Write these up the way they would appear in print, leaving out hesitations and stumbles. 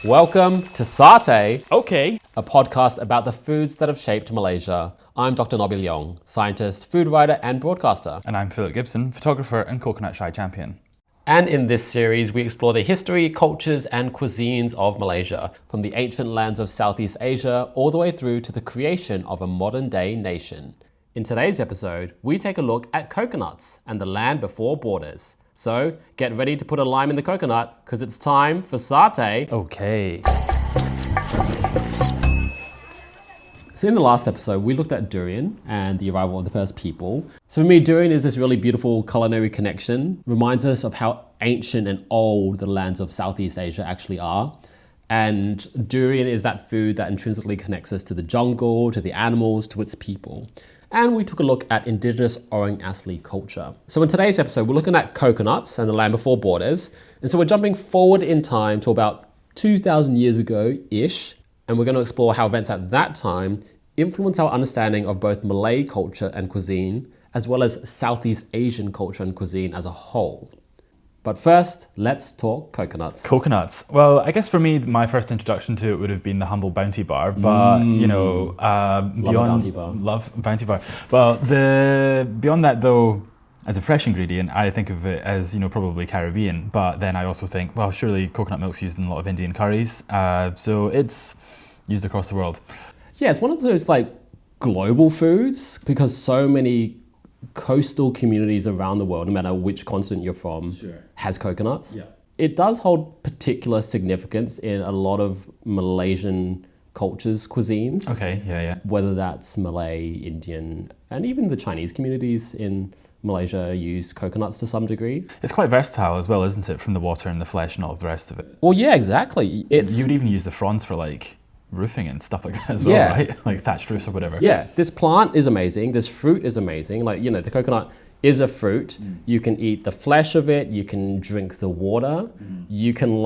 Welcome to Satay, Okay. a podcast about the foods that have shaped Malaysia. I'm Dr. Nobby Leong, scientist, food writer, and broadcaster. And I'm Philip Gibson, photographer and coconut shy champion. And in this series, we explore the history, cultures, and cuisines of Malaysia, from the ancient lands of Southeast Asia all the way through to the creation of a modern-day nation. In today's episode, we take a look at coconuts and the land before borders. So get ready to put a lime in the coconut, because it's time for satay. Okay. So in the last episode, we looked at durian and the arrival of the first people. So for me, durian is this really beautiful culinary connection. Reminds us of how ancient and old the lands of Southeast Asia actually are. And durian is that food that intrinsically connects us to the jungle, to the animals, to its people. And we took a look at indigenous Orang Asli culture. So in today's episode, we're looking at coconuts and the land before borders. And so we're jumping forward in time to about 2,000 years ago-ish. And we're going to explore how events at that time influence our understanding of both Malay culture and cuisine, as well as Southeast Asian culture and cuisine as a whole. But first, let's talk coconuts. Coconuts. Well, I guess for me, my first introduction to it would have been the humble Bounty Bar. But, beyond... Bounty Bar. Love Bounty Bar. Well, beyond that, though, as a fresh ingredient, I think of it as, probably Caribbean. But then I also think, well, surely coconut milk's used in a lot of Indian curries. So it's used across the world. Yeah, it's one of those global foods because so many coastal communities around the world, no matter which continent you're from, has coconuts. Yeah. It does hold particular significance in a lot of Malaysian cultures, cuisines. Okay, yeah. Whether that's Malay, Indian, and even the Chinese communities in Malaysia use coconuts to some degree. It's quite versatile as well, isn't it? From the water and the flesh and all of the rest of it. Well, yeah, exactly. You would even use the fronds for roofing and stuff like that as well, right? Like thatched roofs or whatever. Yeah, this plant is amazing. This fruit is amazing. The coconut is a fruit. You can eat the flesh of it. You can drink the water. You can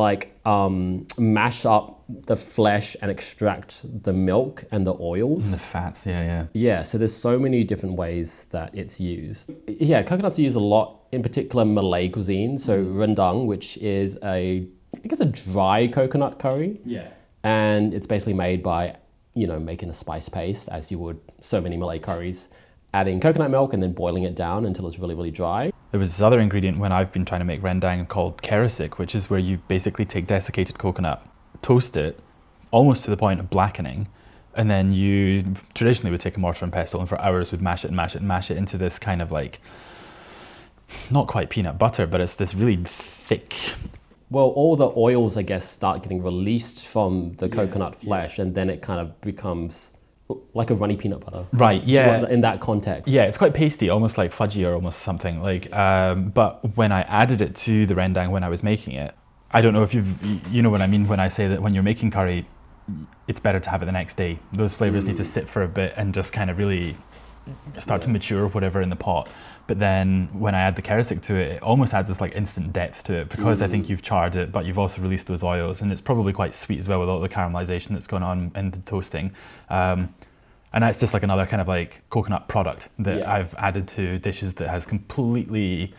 mash up the flesh and extract the milk and the oils. And the fats, yeah. Yeah, so there's so many different ways that it's used. Yeah, coconuts are used a lot, in particular Malay cuisine. So rendang, which is a dry coconut curry. Yeah. And it's basically made by, making a spice paste, as you would so many Malay curries, adding coconut milk and then boiling it down until it's really, really dry. There was this other ingredient when I've been trying to make rendang called kerasik, which is where you basically take desiccated coconut, toast it almost to the point of blackening, and then you traditionally would take a mortar and pestle and for hours would mash it into this kind of not quite peanut butter, but it's this really thick... Well, all the oils, I guess, start getting released from the coconut flesh, and then it kind of becomes like a runny peanut butter. Right, yeah. In that context. Yeah, it's quite pasty, almost like fudgy or almost something. But when I added it to the rendang when I was making it, I don't know if you know what I mean when I say that when you're making curry, it's better to have it the next day. Those flavors need to sit for a bit and just kind of really start to mature or whatever in the pot. But then when I add the kerasik to it, it almost adds this instant depth to it because I think you've charred it, but you've also released those oils, and it's probably quite sweet as well with all the caramelization that's going on in the toasting. And that's just another kind of coconut product that I've added to dishes that has completely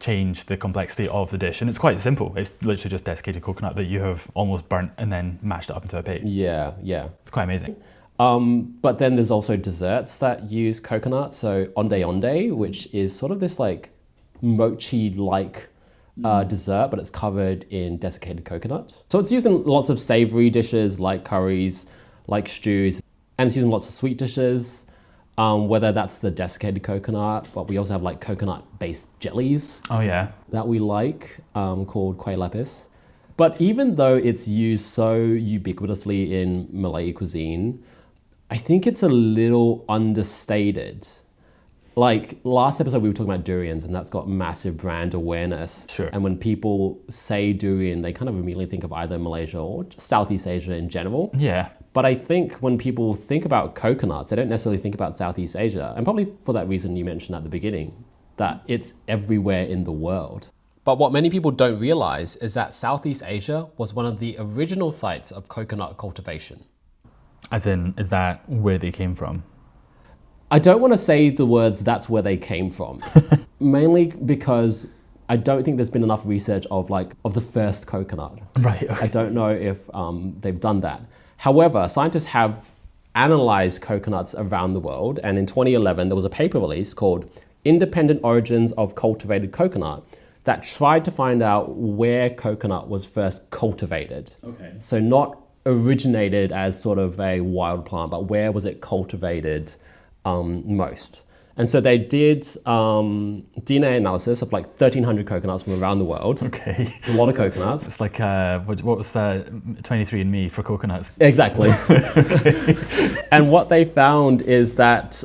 changed the complexity of the dish. And it's quite simple. It's literally just desiccated coconut that you have almost burnt and then mashed it up into a paste. Yeah. It's quite amazing. But then there's also desserts that use coconut. So onde onde, which is sort of this mochi-like dessert, but it's covered in desiccated coconut. So it's used in lots of savory dishes like curries, like stews, and it's used in lots of sweet dishes, whether that's the desiccated coconut, but we also have coconut-based jellies. Oh yeah. That we called kueh lapis. But even though it's used so ubiquitously in Malay cuisine, I think it's a little understated. Last episode we were talking about durians, and that's got massive brand awareness. Sure. And when people say durian, they kind of immediately think of either Malaysia or just Southeast Asia in general. Yeah. But I think when people think about coconuts, they don't necessarily think about Southeast Asia. And probably for that reason you mentioned at the beginning, that it's everywhere in the world. But what many people don't realize is that Southeast Asia was one of the original sites of coconut cultivation. As in, is that where they came from? I don't want to say the words "that's where they came from," mainly because I don't think there's been enough research of the first coconut. Right. I Okay. don't know if they've done that. However, scientists have analyzed coconuts around the world, and in 2011 there was a paper released called Independent Origins of Cultivated Coconut that tried to find out where coconut was first cultivated. Okay. So not originated as sort of a wild plant, but where was it cultivated most? And so they did DNA analysis of 1,300 coconuts from around the world. Okay. A lot of coconuts. It's like what was that 23andMe for coconuts? Exactly. And what they found is that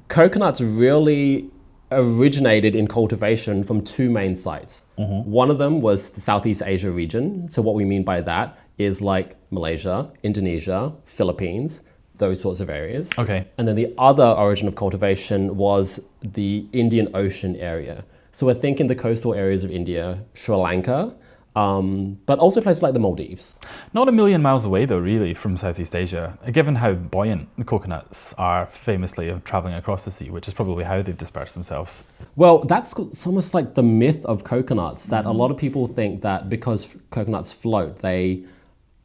coconuts really originated in cultivation from two main sites. One of them was the Southeast Asia region. So what we mean by that is Malaysia, Indonesia, Philippines, those sorts of areas. Okay. And then the other origin of cultivation was the Indian Ocean area. So we're thinking the coastal areas of India, Sri Lanka, but also places like the Maldives. Not a million miles away, though, really, from Southeast Asia, given how buoyant the coconuts are famously of travelling across the sea, which is probably how they've dispersed themselves. Well, that's it's almost like the myth of coconuts, that a lot of people think that because coconuts float, they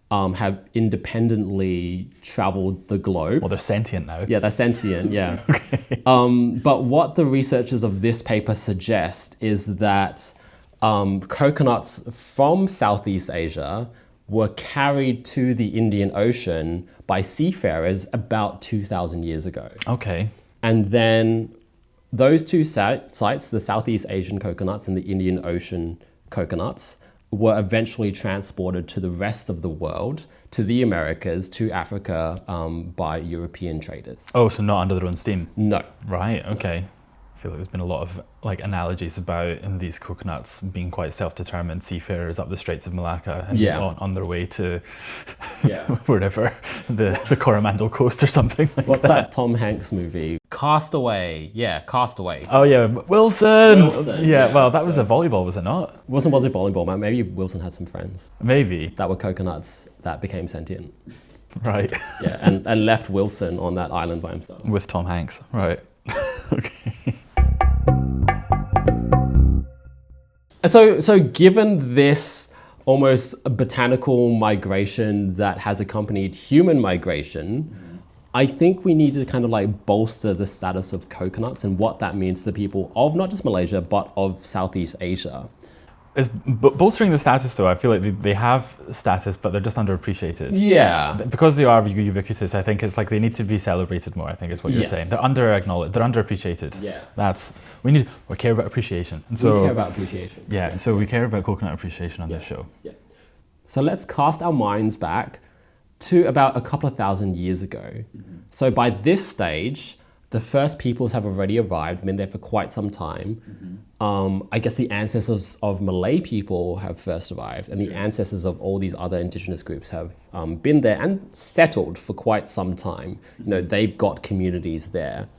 have independently traveled the globe. Well, they're sentient now. Yeah, they're sentient, yeah. Okay. But what the researchers of this paper suggest is that coconuts from Southeast Asia were carried to the Indian Ocean by seafarers about 2,000 years ago. Okay. And then those two sites, the Southeast Asian coconuts and the Indian Ocean coconuts, were eventually transported to the rest of the world, to the Americas, to Africa, by European traders. Oh, so not under their own steam? No. Right, okay. I feel like there's been a lot of analogies about in these coconuts being quite self-determined seafarers up the Straits of Malacca and on their way to wherever, the Coromandel Coast or something like What's that. that Tom Hanks movie? Castaway. Yeah, Castaway. Oh yeah, Wilson! Wilson, Yeah, yeah, well, that was a volleyball, was it not? Wilson was a volleyball man. Maybe Wilson had some friends Maybe. that were coconuts that became sentient. Right. Yeah, and left Wilson on that island by himself. With Tom Hanks. Right. Okay. So given this almost botanical migration that has accompanied human migration, I think we need to kind of bolster the status of coconuts and what that means to the people of not just Malaysia, but of Southeast Asia. Is bolstering the status, though, I feel like they have status, but they're just underappreciated. Yeah. Because they are ubiquitous, I think it's they need to be celebrated more, I think is what you're saying. They're under-acknowledged, they're underappreciated. Yeah. We care about appreciation. And so, we care about appreciation. Yeah, so we care about coconut appreciation on this show. Yeah. So let's cast our minds back to about a couple of thousand years ago. So by this stage, the first peoples have already arrived, been there for quite some time. I guess the ancestors of Malay people have first arrived, and the ancestors of all these other indigenous groups have been there and settled for quite some time. They've got communities there.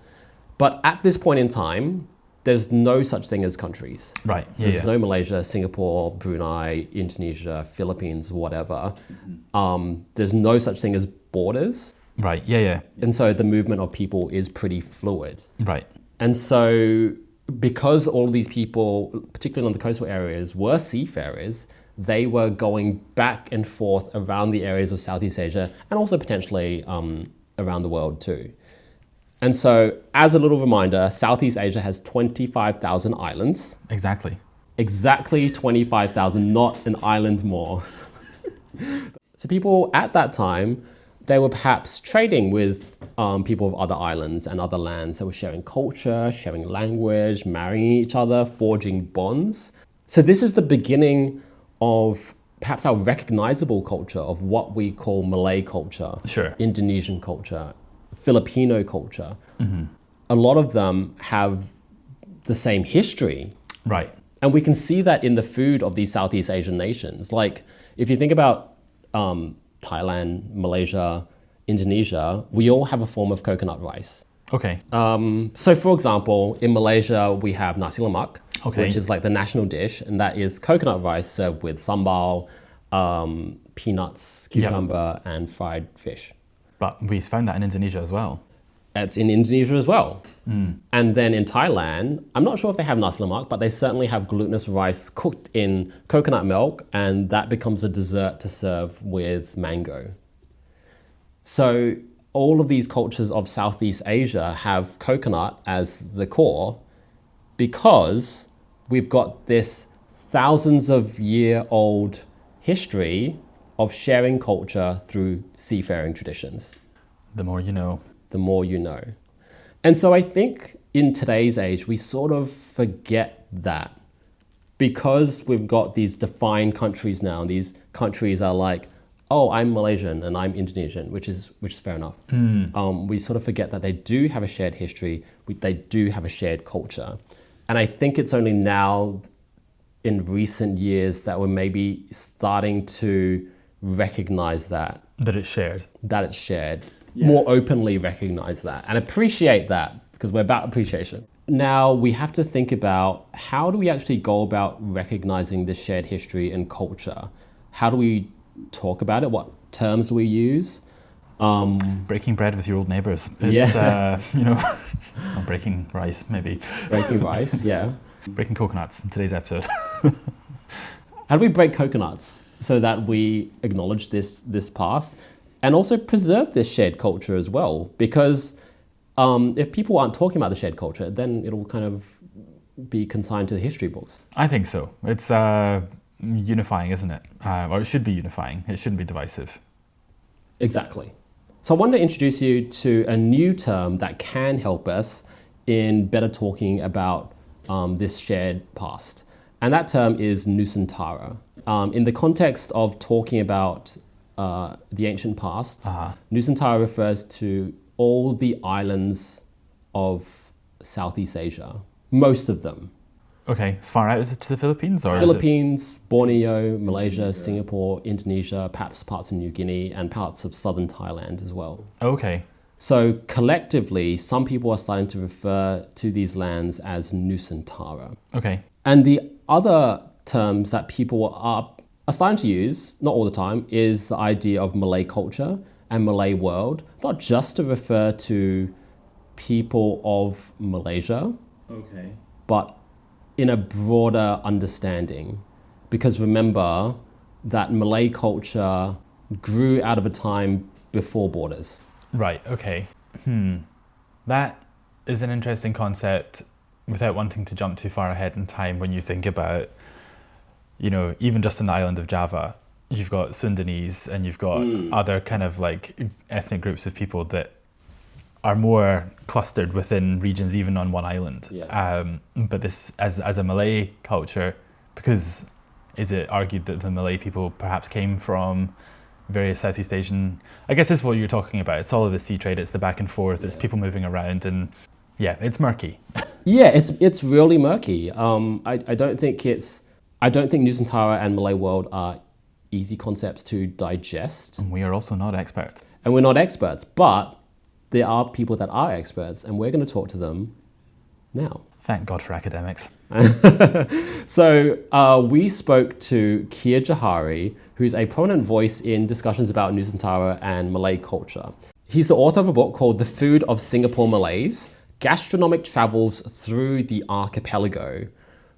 But at this point in time, there's no such thing as countries. Right. So there's no Malaysia, Singapore, Brunei, Indonesia, Philippines, whatever. There's no such thing as borders. Right, yeah. And so the movement of people is pretty fluid. Right. And so because all of these people, particularly on the coastal areas, were seafarers, they were going back and forth around the areas of Southeast Asia and also potentially around the world too. And so as a little reminder, Southeast Asia has 25,000 islands. Exactly. Exactly 25,000, not an island more. So people at that time, they were perhaps trading with people of other islands and other lands. They were sharing culture, sharing language, marrying each other, forging bonds. So this is the beginning of perhaps our recognizable culture of what we call Malay culture, Sure. Indonesian culture, Filipino culture. A lot of them have the same history. Right. And we can see that in the food of these Southeast Asian nations. If you think about Thailand, Malaysia, Indonesia, we all have a form of coconut rice. Okay. So for example, in Malaysia, we have nasi lemak, Okay. which is the national dish, and that is coconut rice served with sambal, peanuts, cucumber, and fried fish. But we found that in Indonesia as well. It's in Indonesia as well. And then in Thailand, I'm not sure if they have nasi lemak, but they certainly have glutinous rice cooked in coconut milk, and that becomes a dessert to serve with mango. So all of these cultures of Southeast Asia have coconut as the core because we've got this thousands of year old history of sharing culture through seafaring traditions. The more you know. The more you know. And so I think in today's age, we sort of forget that because we've got these defined countries now, and these countries are like, oh, I'm Malaysian and I'm Indonesian, which is fair enough. We sort of forget that they do have a shared history, they do have a shared culture. And I think it's only now in recent years that we're maybe starting to recognize that. That it's shared. That it's shared. More openly recognize that and appreciate that, because we're about appreciation. Now we have to think about how do we actually go about recognizing this shared history and culture? How do we talk about it? What terms do we use? Breaking bread with your old neighbours. It's, or breaking rice, maybe. Breaking rice, yeah. Breaking coconuts in today's episode. How do we break coconuts so that we acknowledge this past and also preserve this shared culture as well? Because if people aren't talking about the shared culture, then it'll kind of be consigned to the history books. I think so. It's unifying, isn't it? Or it should be unifying. It shouldn't be divisive. Exactly. So I want to introduce you to a new term that can help us in better talking about this shared past. And that term is Nusantara. In the context of talking about the ancient past, Nusantara refers to all the islands of Southeast Asia, most of them. Okay, as far out as it to the Philippines? Or Philippines, Borneo, Malaysia, Singapore, Indonesia, perhaps parts of New Guinea, and parts of southern Thailand as well. Okay. So collectively, some people are starting to refer to these lands as Nusantara. Okay. And the other terms that people are starting to use, not all the time, is the idea of Malay culture and Malay world, not just to refer to people of Malaysia, but in a broader understanding. Because remember that Malay culture grew out of a time before borders. Right, okay. That is an interesting concept without wanting to jump too far ahead in time when you think about, even just on the island of Java, you've got Sundanese and you've got other kind of like ethnic groups of people that are more clustered within regions even on one island. But this, as a Malay culture, because is it argued that the Malay people perhaps came from various Southeast Asian, I guess this is what you're talking about. It's all of the sea trade, it's the back and forth, it's people moving around, and it's murky. It's really murky. I don't think Nusantara and Malay world are easy concepts to digest. And we are also not experts. And we're not experts, but there are people that are experts, and we're going to talk to them now. Thank God for academics. So we spoke to Khir Johari, who's a prominent voice in discussions about Nusantara and Malay culture. He's the author of a book called The Food of Singapore Malays, Gastronomic Travels Through the Archipelago.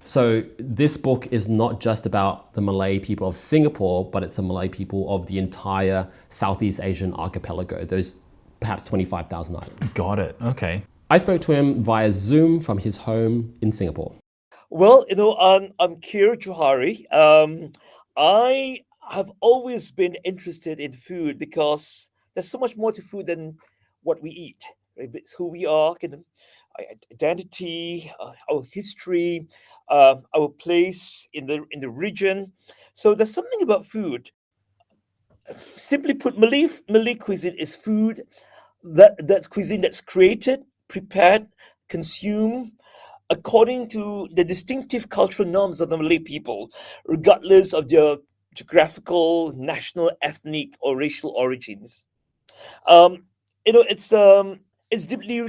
So this book is not just about the Malay people of Singapore, but it's the Malay people of the entire Southeast Asian archipelago, those perhaps 25,000 islands. Got it, okay. I spoke to him via Zoom from his home in Singapore. Well, I'm Khir Johari. I have always been interested in food because there's so much more to food than what we eat. Right? It's who we are, identity, our history, our place in the region. So there's something about food. Simply put, Malay cuisine is food that's cuisine that's created, prepared, consumed according to the distinctive cultural norms of the Malay people, regardless of their geographical, national, ethnic, or racial origins. It's deeply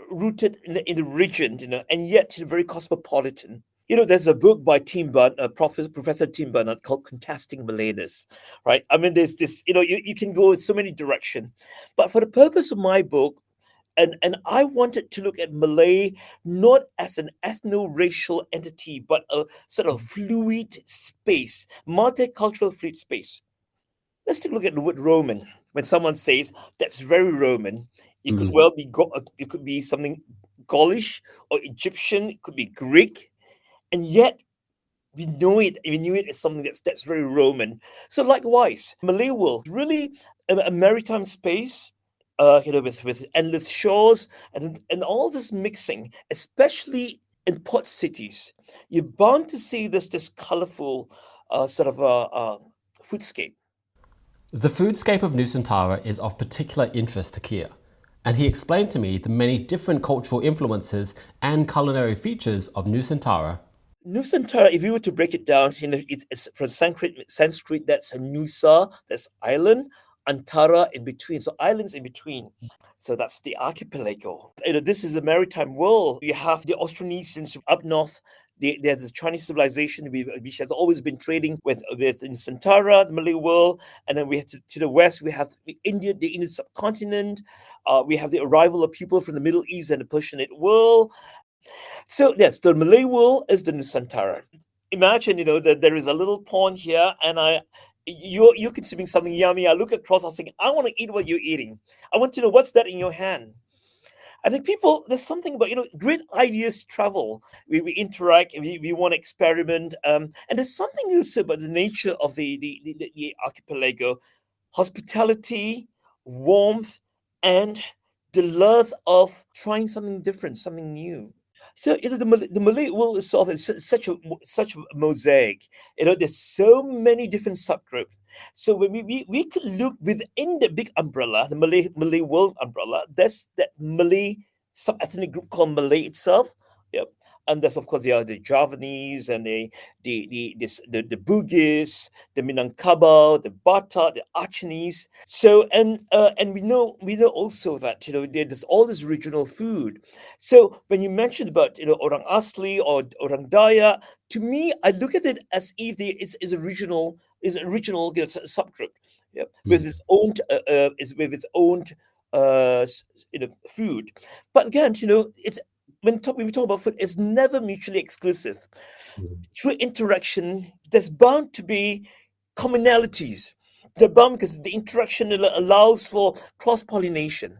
rooted in the region, and yet very cosmopolitan. There's a book by Professor Tim Bernard called Contesting Malayness, right? I mean, there's this, you can go in so many directions. But for the purpose of my book, And I wanted to look at Malay not as an ethno-racial entity, but a sort of fluid space, multicultural fluid space. Let's take a look at the word Roman. When someone says that's very Roman, it could well be it could be something Gaulish or Egyptian, it could be Greek, and yet we know it. We knew it as something that's very Roman. So likewise, Malay world really a maritime space, with endless shores and all this mixing, especially in port cities. You're bound to see this colorful foodscape. The foodscape of Nusantara is of particular interest to Khir, and he explained to me the many different cultural influences and culinary features of Nusantara. Nusantara, if you were to break it down, it's from Sanskrit, that's a Nusa, that's island, Antara in between, so islands in between. So that's the archipelago. This is a maritime world. You have the Austronesians up north. There's a Chinese civilization which has always been trading with Nusantara, the Malay world, and then we have to the west. We have India, the Indian subcontinent. We have the arrival of people from the Middle East and the Persianate world. So yes, the Malay world is the Nusantara. Imagine, that there is a little pond here, and you're consuming something yummy. I look across, I'm thinking, I want to eat what you're eating. I want to know what's that in your hand. I think there's something about, great ideas travel. We interact, and we want to experiment. And there's something also about the nature of the archipelago: hospitality, warmth, and the love of trying something different, something new. So the Malay world itself is such a mosaic. There's so many different subgroups. So when we could look within the big umbrella, the Malay world umbrella. There's that Malay sub-ethnic group called Malay itself. Yep. And there's of course the Javanese and the Bugis, the Minangkabau, the Batak, the Achinese. So and we know also that there's all this regional food. So when you mentioned about Orang Asli or Orang Daya, to me I look at it as if it's a regional subgroup, yeah, with its own food. But again, it's when we talk about food, it's never mutually exclusive. Through interaction, there's bound to be commonalities. They're bound because the interaction allows for cross-pollination.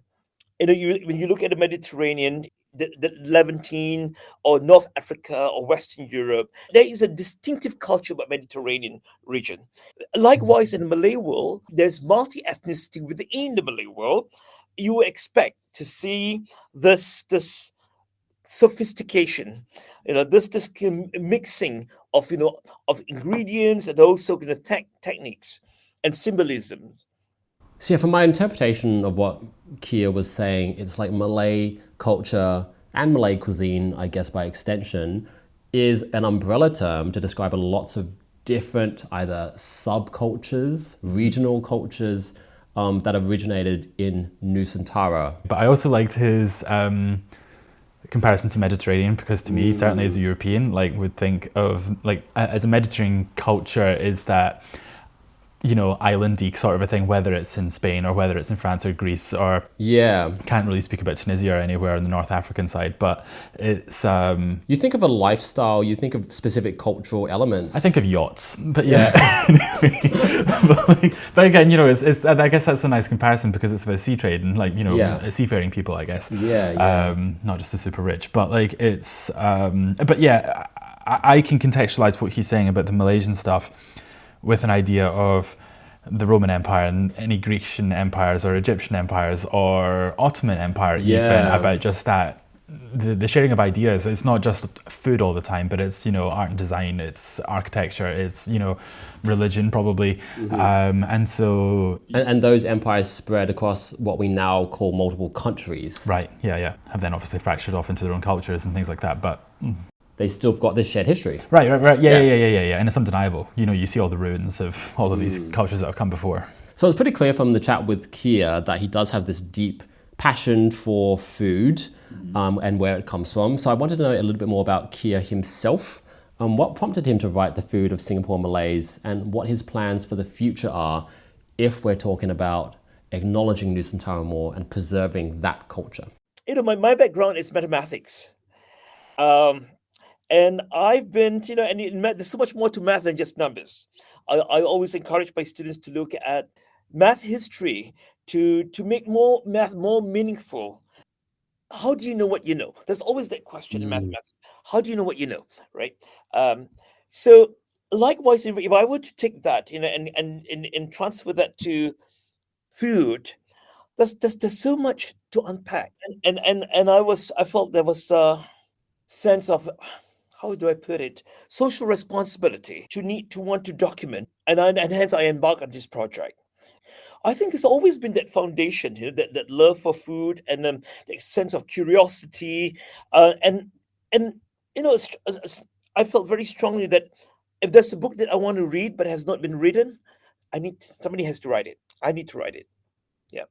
When you look at the Mediterranean, the Levantine or North Africa or Western Europe, there is a distinctive culture about Mediterranean region. Likewise, in the Malay world, there's multi-ethnicity within the Malay world. You expect to see this sophistication, this mixing of of ingredients and also techniques and symbolisms. So yeah, from my interpretation of what Khir was saying, it's like Malay culture and Malay cuisine, I guess by extension, is an umbrella term to describe lots of different either subcultures, regional cultures that originated in Nusantara. But I also liked his comparison to Mediterranean, because to me, certainly as a European, would think of as a Mediterranean culture is that islandy sort of a thing, whether it's in Spain or whether it's in France or Greece, or can't really speak about Tunisia or anywhere on the North African side, but it's you think of a lifestyle, you think of specific cultural elements. I think of yachts, but but again, it's I guess that's a nice comparison because it's about sea trade and seafaring people, I guess. Not just the super rich, but it's but yeah, I can contextualize what he's saying about the Malaysian stuff with an idea of the Roman Empire and any Grecian empires or Egyptian empires or Ottoman Empire, even, about just that, the sharing of ideas. It's not just food all the time, but it's, art and design, it's architecture, it's, religion probably. And so... And those empires spread across what we now call multiple countries. Right, yeah. Have then obviously fractured off into their own cultures and things like that, but... They still have got this shared history. Right. Yeah. And it's undeniable. You see all the ruins of all of these cultures that have come before. So it's pretty clear from the chat with Khir that he does have this deep passion for food and where it comes from. So I wanted to know a little bit more about Khir himself. What prompted him to write The Food of Singapore Malays, and what his plans for the future are if we're talking about acknowledging Nusantara more and preserving that culture. my background is mathematics. Um, and I've been, and there's so much more to math than just numbers. I always encourage my students to look at math history to make more math more meaningful. How do you know what you know? There's always that question in Mm. mathematics. How do you know what you know, right? Um, so likewise, if I were to take that, and transfer that to food, there's so much to unpack. And I felt there was a sense of, how do I put it, social responsibility to need to want to document, and hence I embarked on this project. I think there's always been that foundation, that love for food, and the sense of curiosity, and I felt very strongly that if there's a book that I want to read but has not been written, somebody has to write it. I need to write it. Yeah.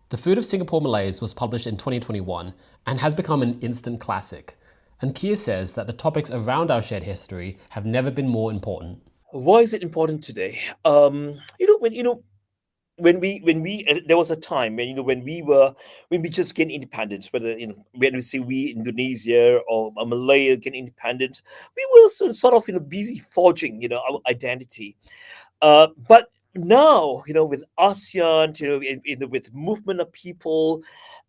The Food of Singapore Malays was published in 2021 and has become an instant classic. And Khir says that the topics around our shared history have never been more important. Why is it important today? When we there was a time when we just gained independence, whether when we say we Indonesia or Malaya gained independence, we were sort of busy forging our identity. But now, with ASEAN, with movement of people,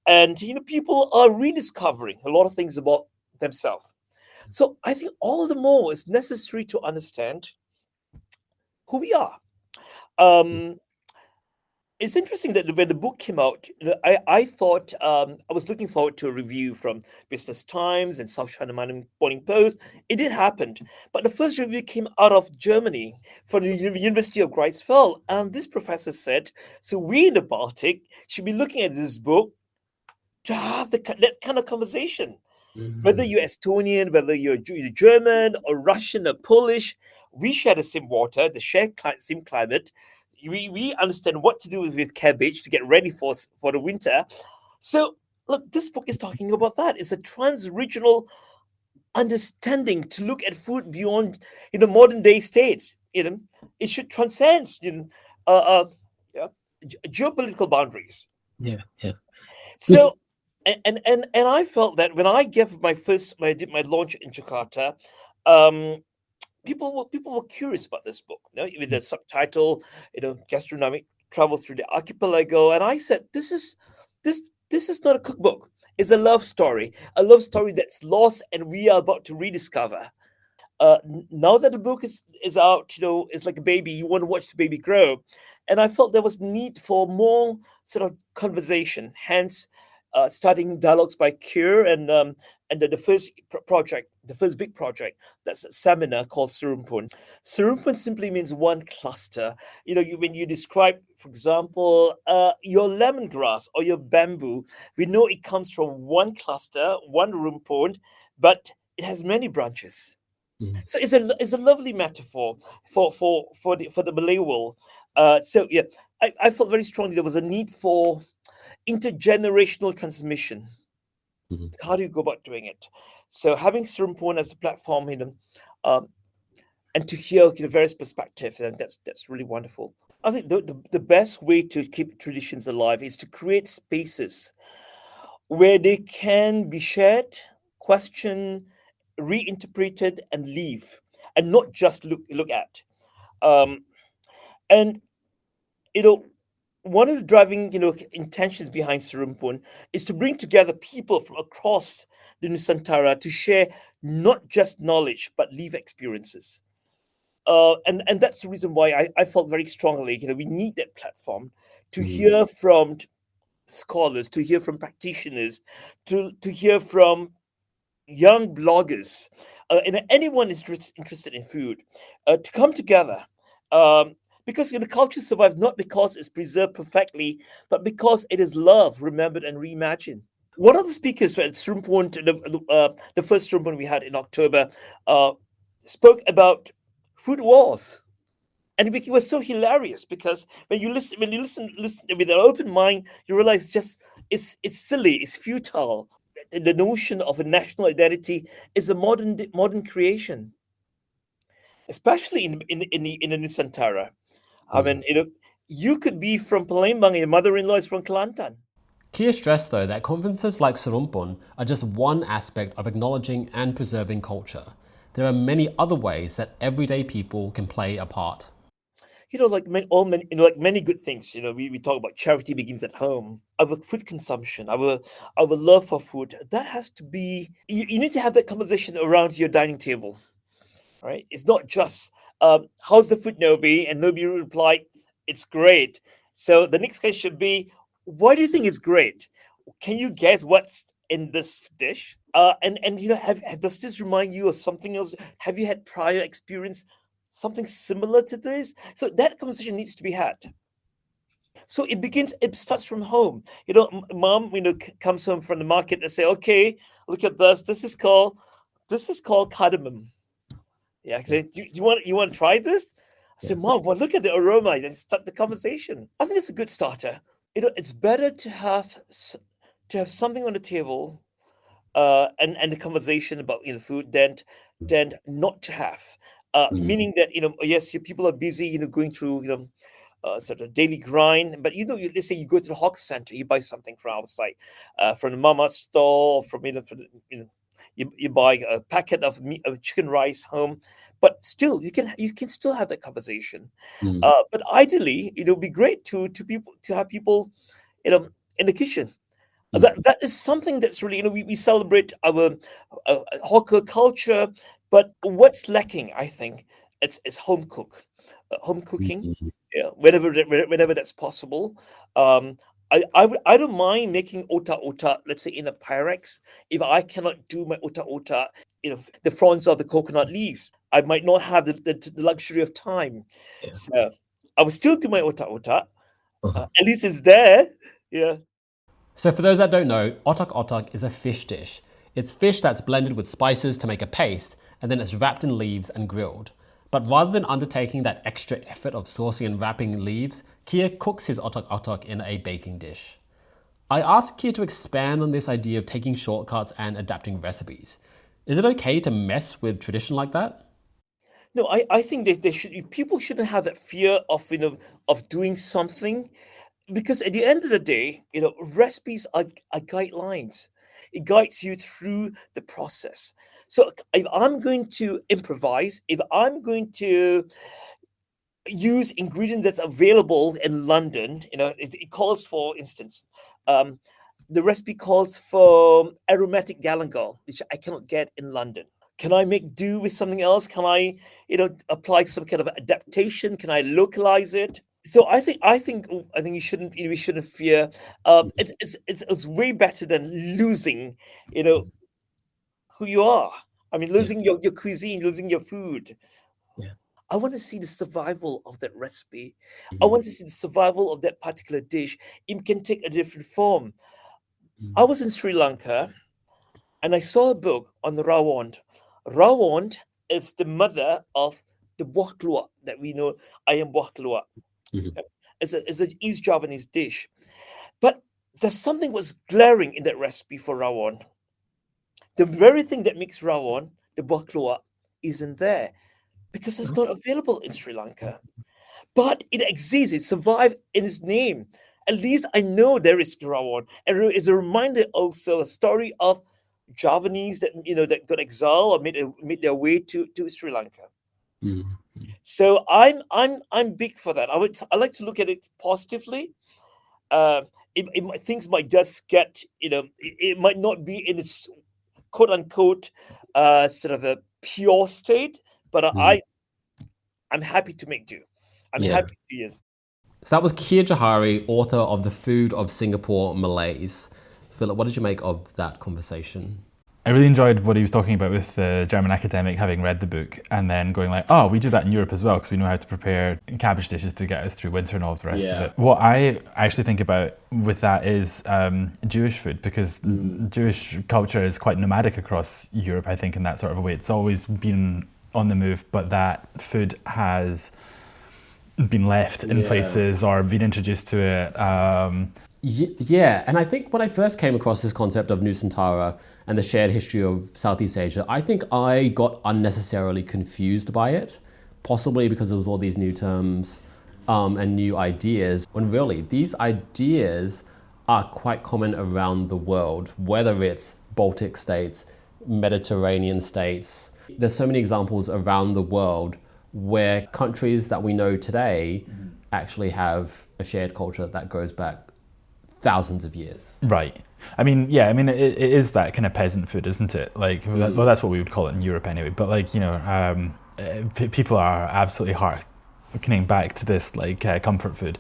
and people are rediscovering a lot of things about themselves. So I think all the more it's necessary to understand who we are. Um, it's interesting that when the book came out, I thought, I was looking forward to a review from Business Times and South China Morning Post. It did happen, but the first review came out of Germany from the University of Greifswald, and this professor said, "So we in the Baltic should be looking at this book to have that kind of conversation. Whether you're Estonian, whether you're German or Russian or Polish, we share the same water, same climate. We understand what to do with cabbage to get ready for the winter. So look, this book is talking about that. It's a trans-regional understanding to look at food beyond modern day states. It should transcend uh, uh, yeah, geopolitical boundaries. Yeah, yeah. So, and I felt that when I gave when I did my launch in Jakarta, um, people were curious about this book, with the subtitle, Gastronomic Travel Through the Archipelago, and I said, this is not a cookbook. It's a love story that's lost, and we are about to rediscover. Now that the book is out, it's like a baby. You want to watch the baby grow, and I felt there was need for more sort of conversation. Hence, starting dialogues by Khir, and the first project, the first big project, that's a seminar called Serumpun. Serumpun simply means one cluster. When you describe, for example, your lemongrass or your bamboo, we know it comes from one cluster, one rumpun, but it has many branches. So it's a lovely metaphor for the Malay world. So yeah, I felt very strongly there was a need for intergenerational transmission. Mhm. How do you go about doing it? So having Serumpun as a platform, um, and to hear various perspectives, and that's really wonderful. I think the best way to keep traditions alive is to create spaces where they can be shared, questioned, reinterpreted, and leave, and not just look at. Um, and you know, one of the driving intentions behind Serumpun is to bring together people from across the Nusantara to share not just knowledge but live experiences. And that's the reason why I felt very strongly, we need that platform to Mhm. hear from scholars, to hear from practitioners, to hear from young bloggers, and anyone is interested in food, to come together. Because culture survives not because it's preserved perfectly, but because it is loved, remembered, and reimagined. One of the speakers at Strumpon, the first Strumpon we had in October, uh, spoke about food wars. And it was so hilarious because when you listen with an open mind, you realize it's silly, it's futile. The notion of a national identity is a modern creation, especially in the Nusantara. I Mm. mean, you could be from Palembang and your mother-in-law is from Kelantan. Kia stressed, though, that conferences like Serumpun are just one aspect of acknowledging and preserving culture. There are many other ways that everyday people can play a part. Like like many good things, we talk about charity begins at home. Our food consumption, our love for food, that has to be. You need to have that conversation around your dining table, right? It's not just how's the food, Nobi, and Nobi will reply, it's great. So the next question should be, why do you think it's great? Can you guess what's in this dish? And does this remind you of something else? Have you had prior experience something similar to this? So that conversation needs to be had. So it starts from home. Mom, comes home from the market and say, okay, look at this. This is called cardamom. Yeah, I said, do you want to try this? I said, Mom, well, look at the aroma and start the conversation. I think it's a good starter. It's better to have something on the table, and the conversation about food than not to have. Meaning that yes, people are busy, going through sort of daily grind. But let's say you go to the hawker center, you buy something from outside, from the mama store, from you buy a packet of chicken rice home, but still you can still have that conversation. But ideally, it would be great to have people, in the kitchen. That is something that's really, we celebrate our hawker culture, but what's lacking, I think, it's home cooking, yeah, whenever that's possible. I don't mind making otak, let's say in a Pyrex. If I cannot do my otak, the fronds of the coconut leaves, I might not have the luxury of time. Yeah. So I will still do my otak. At least it's there. Yeah. So for those that don't know, otak is a fish dish. It's fish that's blended with spices to make a paste, and then it's wrapped in leaves and grilled. But rather than undertaking that extra effort of sourcing and wrapping leaves, Kia cooks his otak in a baking dish. I asked Kia to expand on this idea of taking shortcuts and adapting recipes. Is it okay to mess with tradition like that? No, I think people shouldn't have that fear of doing something, because at the end of the day, recipes are guidelines. It guides you through the process. So if I'm going to improvise, if I'm going to use ingredients that's available in London, it calls, for instance, the recipe calls for aromatic galangal, which I cannot get in London. Can I make do with something else? Can I, apply some kind of adaptation? Can I localize it? So I think we shouldn't fear. It's way better than losing, who you are. I mean, losing your cuisine, losing your food. Yeah. I want to see the survival of that recipe. I want to see the survival of that particular dish. It can take a different form. I was in Sri Lanka, and I saw a book on the rawon. Rawon is the mother of the buah keluak that we know, ayam buah keluak. It's an East Javanese dish. But there's something was glaring in that recipe for rawon. The very thing that makes rawon, the buah keluak, isn't there because it's not available in Sri Lanka. But it exists, it survived in its name. At least I know there is rawon. And it's a reminder also, a story of Javanese that got exiled or made their way to Sri Lanka. So I'm big for that. I like to look at it positively. Things might just get, it might not be in its quote unquote sort of a pure state, but I'm happy to make do. I'm happy to use. So that was Khir Johari, author of The Food of Singapore Malays. Philip, what did you make of that conversation? I really enjoyed what he was talking about with the German academic having read the book and then going like, oh, we do that in Europe as well because we know how to prepare cabbage dishes to get us through winter and all the rest of it. What I actually think about with that is Jewish food, because Jewish culture is quite nomadic across Europe, I think, in that sort of a way. It's always been on the move, but that food has been left in places or been introduced to it. Yeah, and I think when I first came across this concept of Nusantara and the shared history of Southeast Asia, I think I got unnecessarily confused by it, possibly because there was all these new terms and new ideas, when really these ideas are quite common around the world, whether it's Baltic states, Mediterranean states. There's so many examples around the world where countries that we know today actually have a shared culture that goes back thousands of years. Right. I mean, yeah, I mean, it is that kind of peasant food, isn't it? Like, well, that's what we would call it in Europe anyway. But like, you know, people are absolutely harkening back to this like comfort food,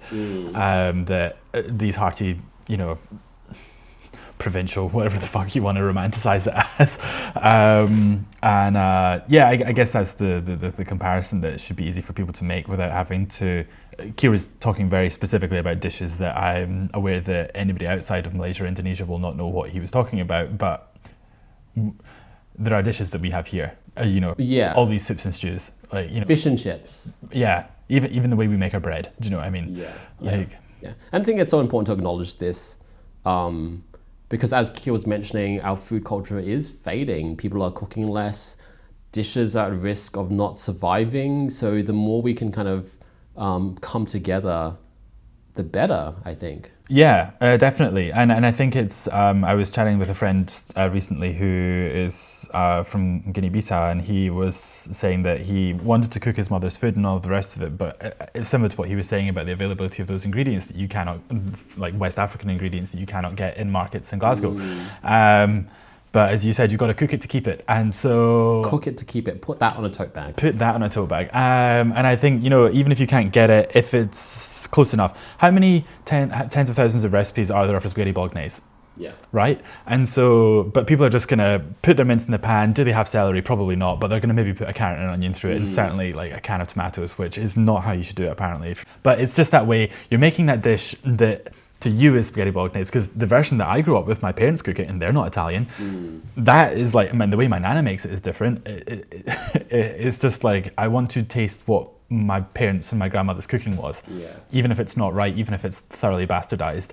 that these hearty, you know, provincial, whatever the fuck you want to romanticize it as. Yeah, I guess that's the comparison that should be easy for people to make without having to. Khir was talking very specifically about dishes that I'm aware that anybody outside of Malaysia or Indonesia will not know what he was talking about, but there are dishes that we have here, you know, all these soups and stews, like, you know, fish and chips. Yeah, even the way we make our bread. Do you know what I mean? Yeah. Yeah. And I think it's so important to acknowledge this, because as Khir was mentioning, our food culture is fading. People are cooking less. Dishes are at risk of not surviving. So the more we can kind of come together, the better, I think. Yeah, definitely. And I think it's, I was chatting with a friend recently who is from Guinea-Bissau, and he was saying that he wanted to cook his mother's food and all of the rest of it, but it's similar to what he was saying about the availability of those ingredients that you cannot, like West African ingredients that you cannot get in markets in Glasgow. But as you said, you've got to cook it to keep it. And so... Cook it to keep it. Put that on a tote bag. Put that on a tote bag. And I think, you know, even if you can't get it, if it's close enough, how many tens of thousands of recipes are there for spaghetti bolognese? Yeah. Right? And so, but people are just going to put their mince in the pan. Do they have celery? Probably not, but they're going to maybe put a carrot and an onion through it, and certainly like a can of tomatoes, which is not how you should do it, apparently. But it's just that way. You're making that dish that... to you is spaghetti bolognese, because the version that I grew up with, my parents cook it and they're not Italian. That is like, I mean, the way my nana makes it is different. It's just like, I want to taste what my parents and my grandmother's cooking was, even if it's not right, even if it's thoroughly bastardized.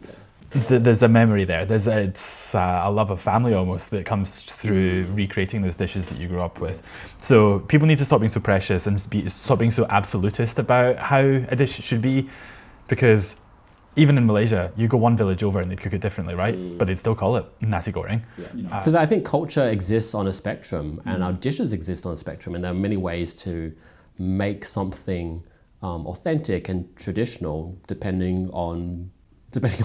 There's a memory there. It's a love of family almost that comes through recreating those dishes that you grew up with. So people need to stop being so precious and stop being so absolutist about how a dish should be, because even in Malaysia, you go one village over and they'd cook it differently, right? But they'd still call it nasi goreng. Because I think culture exists on a spectrum, and our dishes exist on a spectrum, and there are many ways to make something authentic and traditional depending on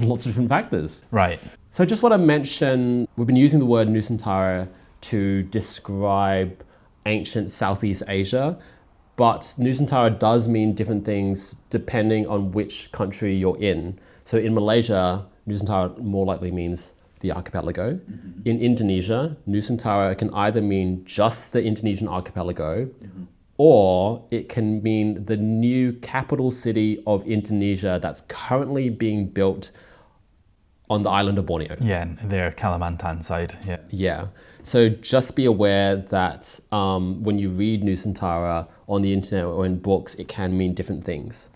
lots of different factors. Right. So I just want to mention, we've been using the word Nusantara to describe ancient Southeast Asia, but Nusantara does mean different things depending on which country you're in. So in Malaysia, Nusantara more likely means the archipelago. In Indonesia, Nusantara can either mean just the Indonesian archipelago, or it can mean the new capital city of Indonesia that's currently being built on the island of Borneo. Yeah, their Kalimantan side. Yeah. So just be aware that when you read Nusantara on the internet or in books, it can mean different things.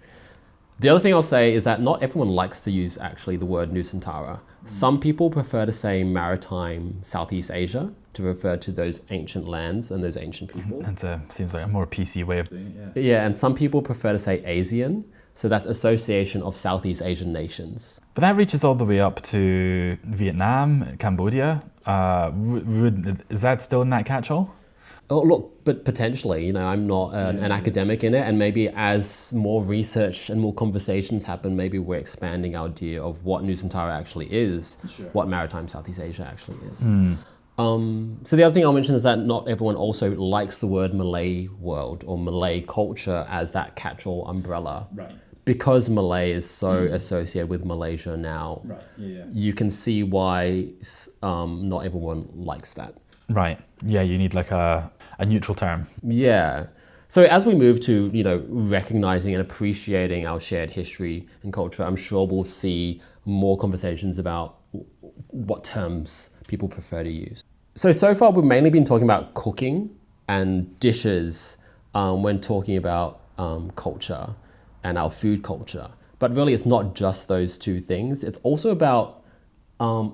The other thing I'll say is that not everyone likes to use actually the word Nusantara. Some people prefer to say maritime Southeast Asia to refer to those ancient lands and those ancient people. That seems like a more PC way of doing it. Yeah, and some people prefer to say ASEAN. So that's Association of Southeast Asian Nations. But that reaches all the way up to Vietnam, Cambodia. Is that still in that catch-all? Oh, look, but potentially, I'm not an academic in it, and maybe as more research and more conversations happen, maybe we're expanding our idea of what Nusantara actually is, what maritime Southeast Asia actually is. So the other thing I'll mention is that not everyone also likes the word Malay world or Malay culture as that catch-all umbrella. Right. Because Malay is so associated with Malaysia now, you can see why not everyone likes that. Right. Yeah, you need like a neutral term. Yeah. So as we move to, recognizing and appreciating our shared history and culture, I'm sure we'll see more conversations about what terms people prefer to use. So far we've mainly been talking about cooking and dishes when talking about culture and our food culture. But really it's not just those two things. It's also about, our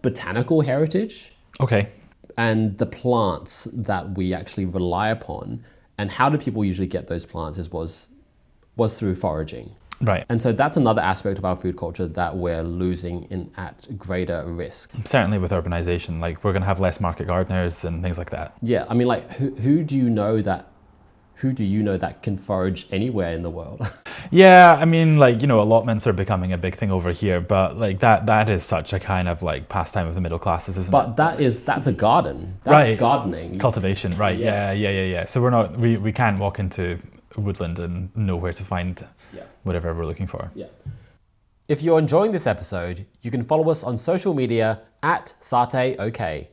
botanical heritage. Okay. And the plants that we actually rely upon. And how do people usually get those plants was through foraging. Right. And so that's another aspect of our food culture that we're losing in at greater risk. Certainly with urbanization, like we're going to have less market gardeners and things like that. Yeah, I mean, like, who do you know that can forage anywhere in the world? Yeah, I mean, like, you know, allotments are becoming a big thing over here, but like that is such a kind of like pastime of the middle classes, isn't it? But that's a garden. That's Right. gardening. Cultivation, right? Yeah. So we can't walk into woodland and know where to find whatever we're looking for. Yeah. If you're enjoying this episode, you can follow us on social media at SateOK.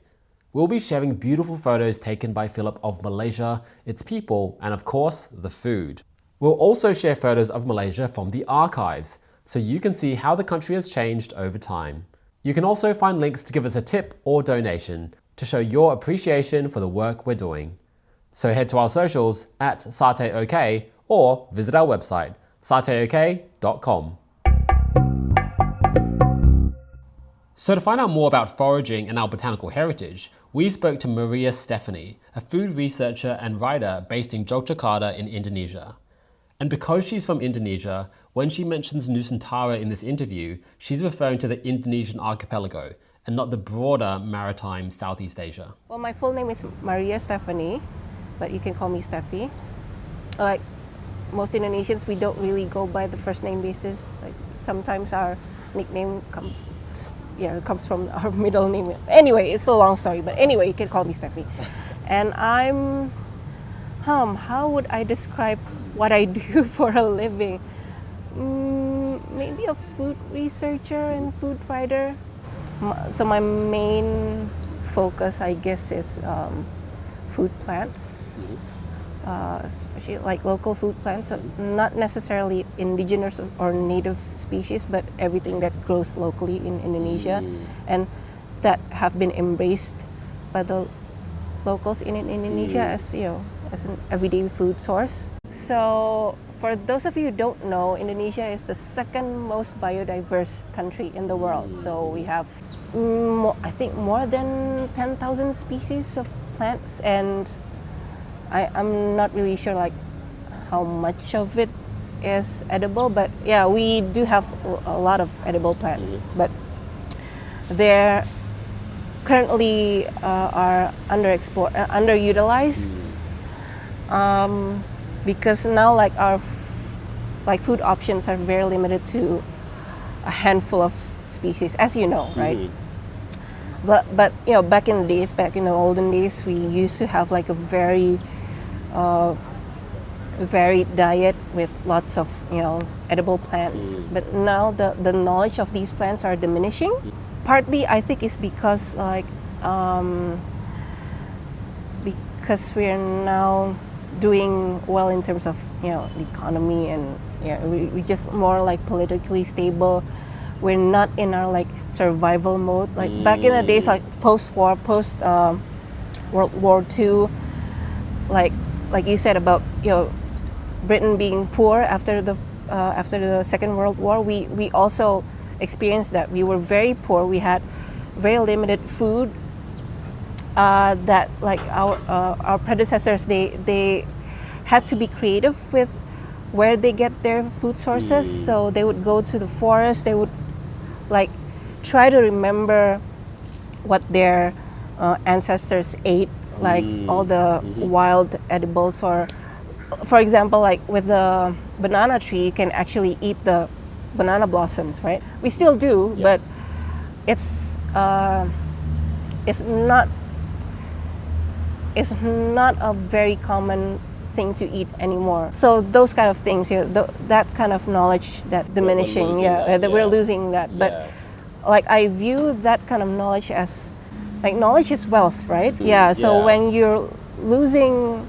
We'll be sharing beautiful photos taken by Philip of Malaysia, its people, and of course, the food. We'll also share photos of Malaysia from the archives, so you can see how the country has changed over time. You can also find links to give us a tip or donation to show your appreciation for the work we're doing. So head to our socials at SateOK or visit our website, sateok.com. So to find out more about foraging and our botanical heritage, we spoke to Maria Stephanie, a food researcher and writer based in Yogyakarta in Indonesia. And because she's from Indonesia, when she mentions Nusantara in this interview, she's referring to the Indonesian archipelago and not the broader maritime Southeast Asia. Well, my full name is Maria Stephanie, but you can call me Steffi. Like most Indonesians, we don't really go by the first name basis. Like sometimes our nickname comes from our middle name. Anyway, it's a long story, but anyway, you can call me Steffi. And I'm, how would I describe what I do for a living? Maybe a food researcher and food writer. So my main focus, I guess, is food plants, especially like local food plants, so not necessarily indigenous or native species, but everything that grows locally in Indonesia and that have been embraced by the locals in Indonesia as, you know, as an everyday food source. So for those of you who don't know, Indonesia is the second most biodiverse country in the world. So we have, I think, more than 10,000 species of plants, and I'm not really sure like how much of it is edible, but yeah, we do have a lot of edible plants, but they're currently are underutilized. Because now like our food options are very limited to a handful of species, as you know, right? But you know, back in the olden days, we used to have like a very varied diet with lots of, you know, edible plants. But now the knowledge of these plants are diminishing. Partly, I think, is because like because we're now doing well in terms of, you know, the economy, and we just more like politically stable. We're not in our like survival mode like back in the days, like post-war, World War II, like you said about, you know, Britain being poor after the Second World War. We also experienced that. We were very poor. We had very limited food. That like our predecessors, they had to be creative with where they get their food sources. So they would go to the forest. They would like try to remember what their ancestors ate, like all the wild edibles. Or for example, like with the banana tree, you can actually eat the banana blossoms, right? We still do, but it's not a very common thing to eat anymore. So those kind of things, you know, that kind of knowledge that diminishing, we're losing that. But like I view that kind of knowledge as like knowledge is wealth, right? So when you're losing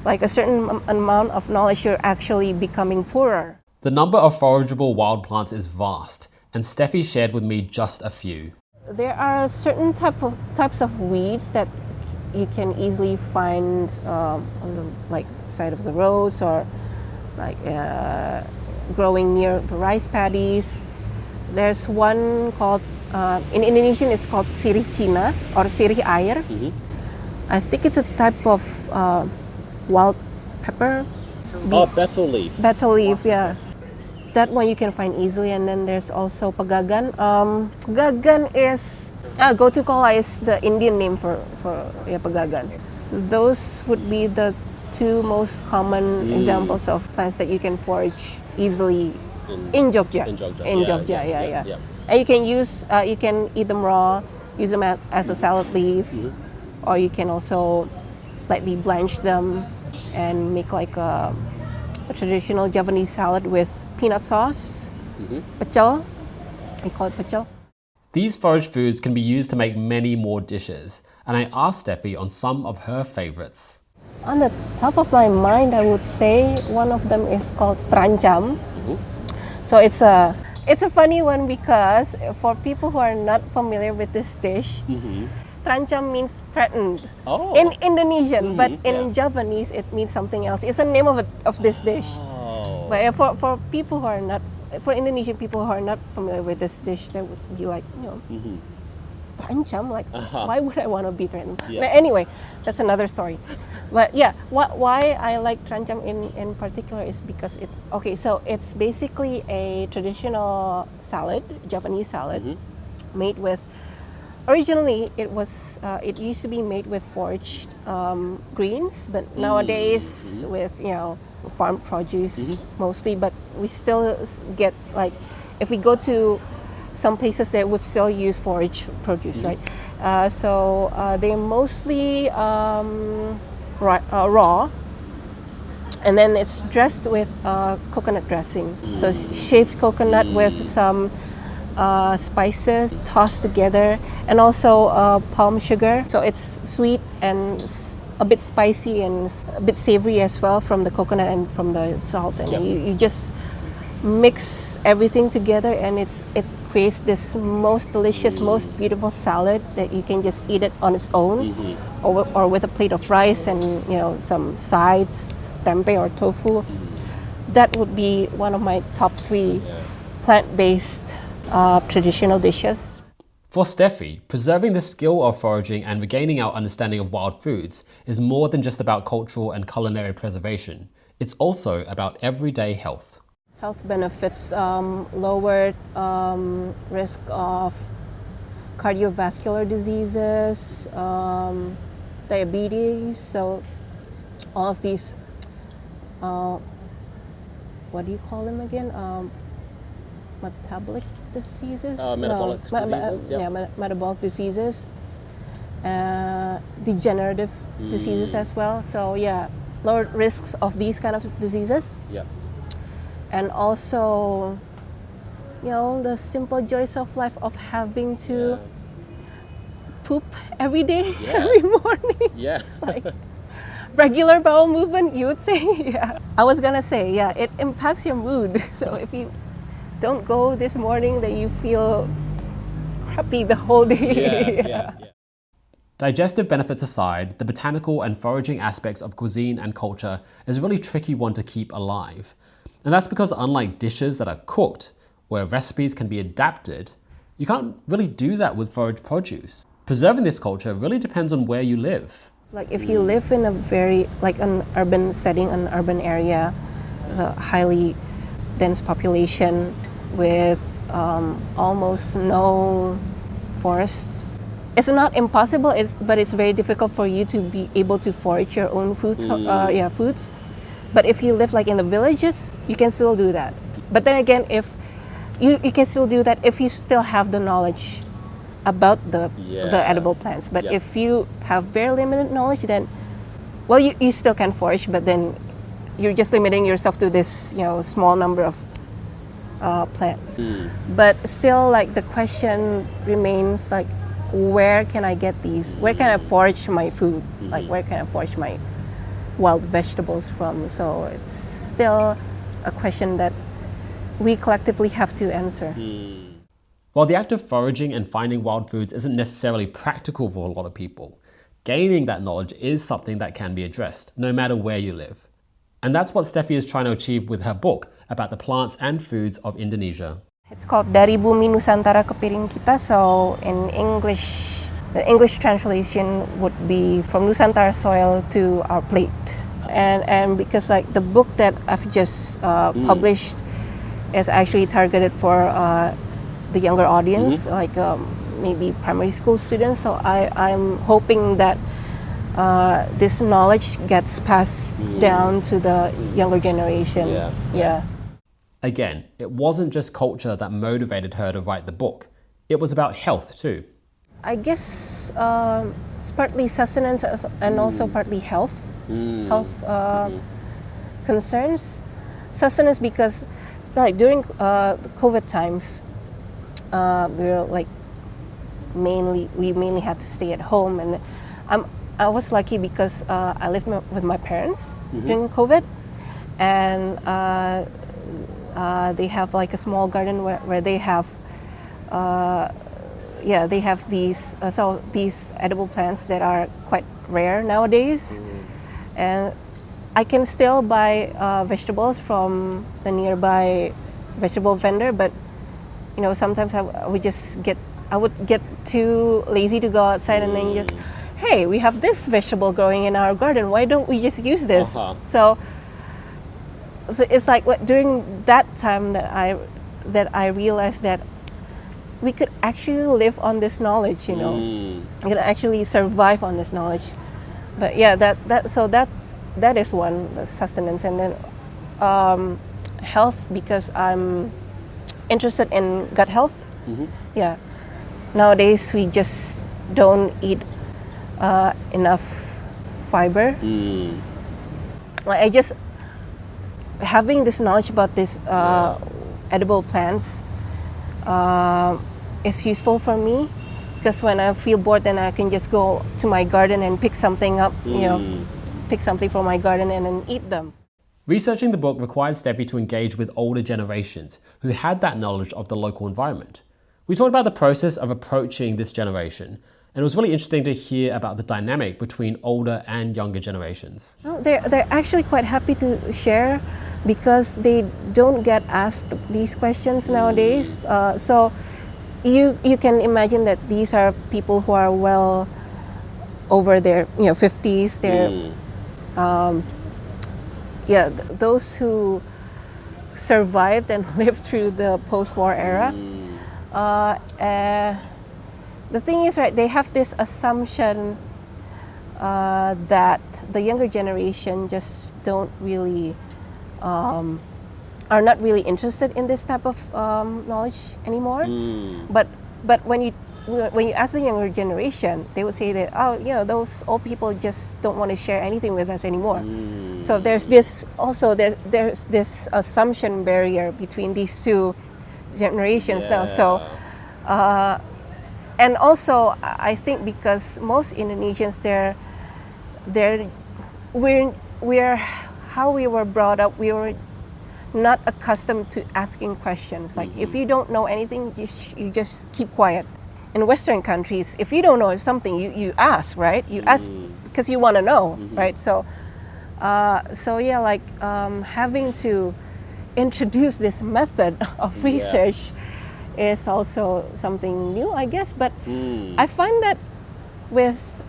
like a certain amount of knowledge, you're actually becoming poorer. The number of forageable wild plants is vast, and Steffi shared with me just a few. There are certain types of weeds that you can easily find on the like side of the roads, or like growing near the rice paddies. There's one called in Indonesian it's called sirih Cina or sirih air. I think it's a type of wild pepper. Betel leaf. Betel leaf, yeah. that one you can find easily, and then there's also pagagan. Pagagan is gotu kola is the Indian name for pagagan. Those would be the two most common examples of plants that you can forage easily in Jogja. In Jogja, yeah. And you can eat them raw, use them as a salad leaf, or you can also lightly blanch them and make like a traditional Javanese salad with peanut sauce, pecel. We call it pecel. These forage foods can be used to make many more dishes, and I asked Steffi on some of her favorites. On the top of my mind, I would say one of them is called trancam. So it's a funny one because for people who are not familiar with this dish, trancam means threatened in Indonesian, but in Javanese it means something else. It's the name of this dish. But for people who are not, for Indonesian people who are not familiar with this dish, they would be like, trancam, like why would I want to be threatened? But anyway, that's another story. But yeah, why I like trancam in particular is because it's so it's basically a traditional salad, Javanese salad, made with. Originally, it used to be made with foraged greens, but nowadays with farm produce mostly. But we still get, like, if we go to some places, they would still use forage produce, right? So they're mostly raw, and then it's dressed with coconut dressing. So shaved coconut with some spices tossed together, and also palm sugar. So it's sweet and a bit spicy and a bit savory as well from the coconut and from the salt. And you just mix everything together, and it creates this most delicious, most beautiful salad that you can just eat it on its own, or with a plate of rice and some sides, tempeh or tofu. That would be one of my top 3 plant-based traditional dishes. For Steffi, preserving the skill of foraging and regaining our understanding of wild foods is more than just about cultural and culinary preservation. It's also about everyday health. Health benefits, lowered risk of cardiovascular diseases, diabetes. So all of these, what do you call them again? Metabolic diseases? Metabolic diseases, metabolic diseases, degenerative diseases as well. So lower risks of these kind of diseases. And also, the simple joys of life of having to poop every day, every morning. Like regular bowel movement, you would say. I was gonna say, it impacts your mood. So if you don't go this morning, then you feel crappy the whole day. Digestive benefits aside, the botanical and foraging aspects of cuisine and culture is a really tricky one to keep alive. And that's because unlike dishes that are cooked, where recipes can be adapted, you can't really do that with foraged produce. Preserving this culture really depends on where you live. Like if you live in a very, like an urban setting, an urban area, a highly dense population with almost no forest, it's not impossible, but it's very difficult for you to be able to forage your own foods. But if you live like in the villages, you can still do that. But then again, if you can still do that if you still have the knowledge about the edible plants. But if you have very limited knowledge, then you still can forage, but then you're just limiting yourself to this small number of plants. But still, like, the question remains, like, where can I get these? Where can I forage my food? Like, where can I forage my wild vegetables from? So it's still a question that we collectively have to answer. While the act of foraging and finding wild foods isn't necessarily practical for a lot of people, gaining that knowledge is something that can be addressed, no matter where you live. And that's what Steffi is trying to achieve with her book about the plants and foods of Indonesia. It's called Dari Bumi Nusantara ke Piring kita. So in English, the English translation would be from Nusantara soil to our plate. And because, like, the book that I've just published is actually targeted for the younger audience, like maybe primary school students. So I'm hoping that this knowledge gets passed down to the younger generation. Yeah. Again, it wasn't just culture that motivated her to write the book. It was about health too. I guess it's partly sustenance and also partly health. Health concerns. Sustenance because like during the COVID times, we mainly had to stay at home, and I was lucky because I lived with my parents during COVID, and they have like a small garden where they have they have these these edible plants that are quite rare nowadays, and I can still buy vegetables from the nearby vegetable vendor, but you know sometimes I would get too lazy to go outside and then just, hey, we have this vegetable growing in our garden, why don't we just use this? So it's like during that time that I realized that we could actually live on this knowledge, you know. We could actually survive on this knowledge. But yeah, that is one, the sustenance, and then health, because I'm interested in gut health. Yeah, nowadays we just don't eat enough fiber. Like I just having this knowledge about this edible plants is useful for me, because when I feel bored, then I can just go to my garden and pick something up, you know, pick something from my garden and then eat them. Researching the book required Steffi to engage with older generations who had that knowledge of the local environment. We talked about the process of approaching this generation, and it was really interesting to hear about the dynamic between older and younger generations. No, they're actually quite happy to share because they don't get asked these questions nowadays. So you can imagine that these are people who are well over their 50s. They're those who survived and lived through the post-war era. The thing is, right, they have this assumption that the younger generation just don't really are not really interested in this type of knowledge anymore. But when you ask the younger generation, they would say that, oh, you know, those old people just don't want to share anything with us anymore. So there's this assumption barrier between these two generations now. So and also I think because most Indonesians, we're how we were brought up, we were not accustomed to asking questions. Like if you don't know anything, you just keep quiet. In Western countries, if you don't know something, you ask, right? You ask because you want to know, right? So having to introduce this method of research is also something new, I guess. But I find that with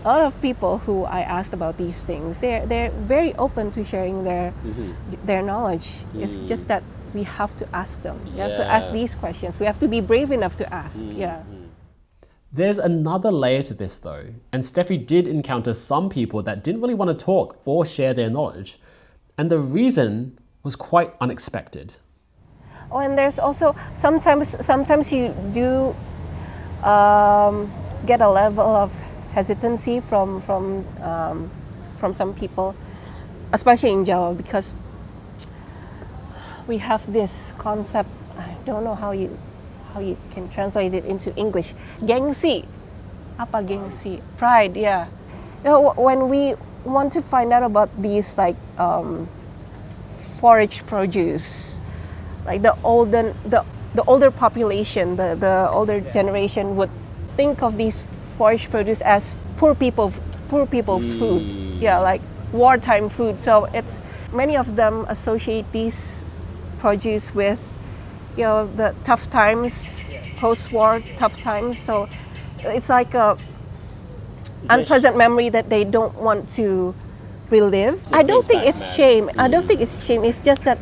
a lot of people who I asked about these things, they're very open to sharing their knowledge. It's just that we have to ask them. We have to ask these questions. We have to be brave enough to ask. There's another layer to this though, and Steffi did encounter some people that didn't really want to talk or share their knowledge, and the reason was quite unexpected. Oh, and there's also sometimes you do get a level of hesitancy from some people, especially in Jawa, because we have this concept. I don't know how you can translate it into English. Gengsi, apa gengsi? Pride, yeah. You know, when we want to find out about these like forage produce, like the older population, the older generation would think of these forage produce as poor people's food. Yeah, like wartime food. So it's many of them associate these produce with, you know, the tough times, post-war tough times. So it's like a unpleasant memory that they don't want to relive. I don't think it's shame. I don't think it's shame. It's just that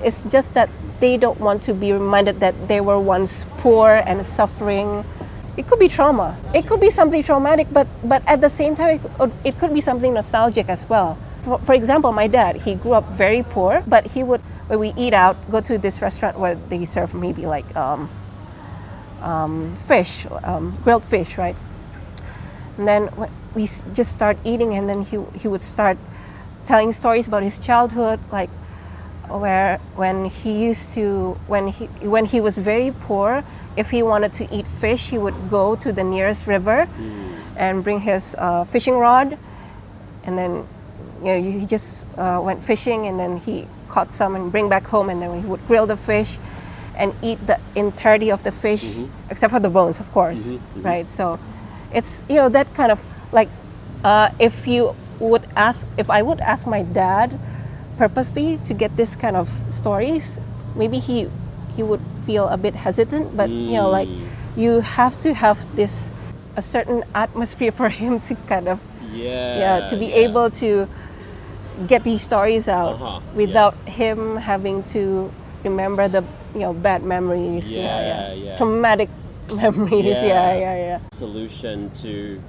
it's just that they don't want to be reminded that they were once poor and suffering. It could be trauma. It could be something traumatic, but at the same time, it could be something nostalgic as well. For example, my dad, he grew up very poor, but he would, when we eat out, go to this restaurant where they serve maybe like fish, grilled fish, right? And then we just start eating, and then he would start telling stories about his childhood, like where when he was very poor, if he wanted to eat fish, he would go to the nearest river and bring his fishing rod, and then he just went fishing, and then he caught some and bring back home, and then he would grill the fish and eat the entirety of the fish, except for the bones, of course, right? So it's that kind of like if I would ask my dad purposely to get this kind of stories, maybe he would feel a bit hesitant, but like you have to have a certain atmosphere for him to kind of to be able to get these stories out without him having to remember the bad memories, traumatic memories, Solution to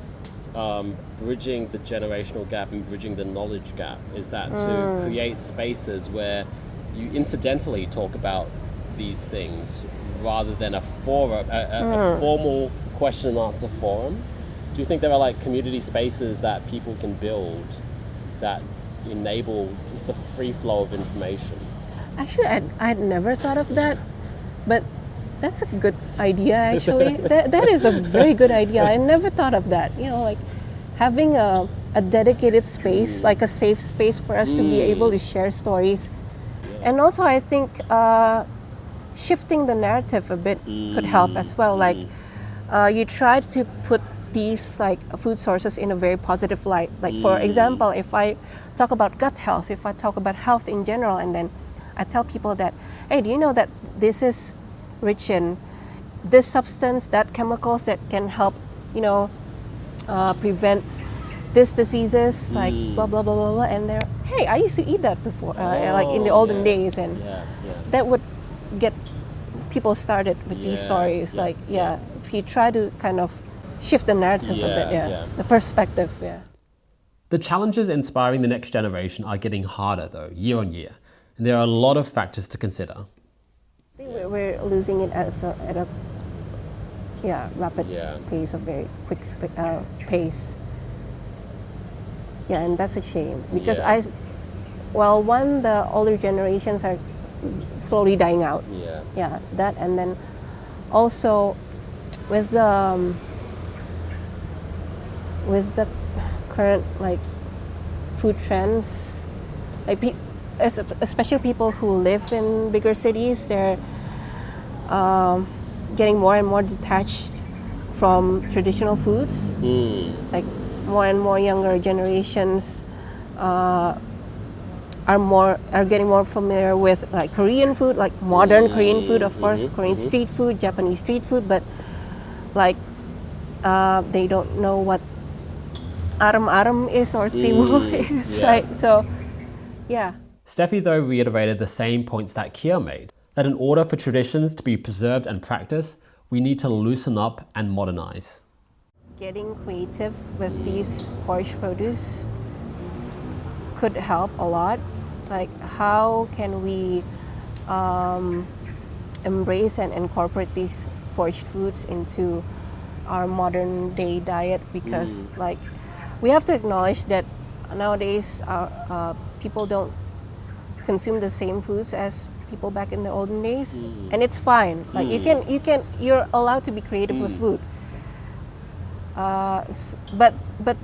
bridging the generational gap and bridging the knowledge gap is that to create spaces where you incidentally talk about these things rather than a forum, a formal question and answer forum. Do you think there are like community spaces that people can build that enable just the free flow of information? Actually, I'd never thought of that, but that's a good idea. Actually, that is a very good idea. I never thought of that. Like having a dedicated space, like a safe space for us to be able to share stories, and also I think shifting the narrative a bit could help as well. Like you try to put these like food sources in a very positive light. Like for example, if I talk about gut health, if I talk about health in general, and then I tell people that, hey, do you know that this is rich in this substance, that chemicals that can help, prevent these diseases, like blah, blah, blah, blah, blah. And they're, hey, I used to eat that before, like in the olden days. And that would get people started with these stories. Like, if you try to kind of shift the narrative a bit, the perspective, The challenges inspiring the next generation are getting harder though, year on year. And there are a lot of factors to consider. I think we're losing it at a rapid pace, a very quick pace. Yeah, and that's a shame because the older generations are slowly dying out. Yeah, that, and then also with the current like food trends, like especially people who live in bigger cities, they're getting more and more detached from traditional foods. Like more and more younger generations are getting more familiar with like Korean food, like modern Korean food, of course, Korean street food, Japanese street food, but like they don't know what aram-aram is or timur is, right? So, Steffi, though, reiterated the same points that Khir made, that in order for traditions to be preserved and practiced, we need to loosen up and modernize. Getting creative with these foraged produce could help a lot. Like, how can we embrace and incorporate these foraged foods into our modern day diet? Because, like, we have to acknowledge that nowadays people don't consume the same foods as people back in the olden days, and it's fine. Like you're allowed to be creative with food. But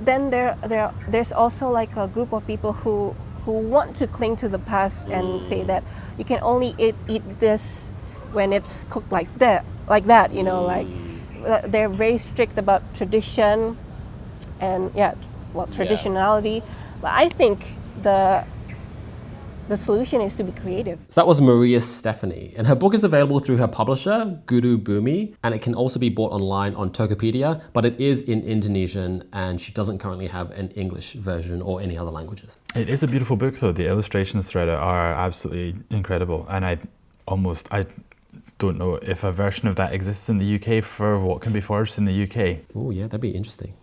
then there's also like a group of people who want to cling to the past and say that you can only eat this when it's cooked like that. Like they're very strict about tradition and traditionality. But I think the solution is to be creative. So that was Maria Stephanie, and her book is available through her publisher, Guru Bumi, and it can also be bought online on Tokopedia, but it is in Indonesian, and she doesn't currently have an English version or any other languages. It is a beautiful book, though. The illustrations throughout it are absolutely incredible, and I don't know if a version of that exists in the UK for what can be foraged in the UK. Oh yeah, that'd be interesting.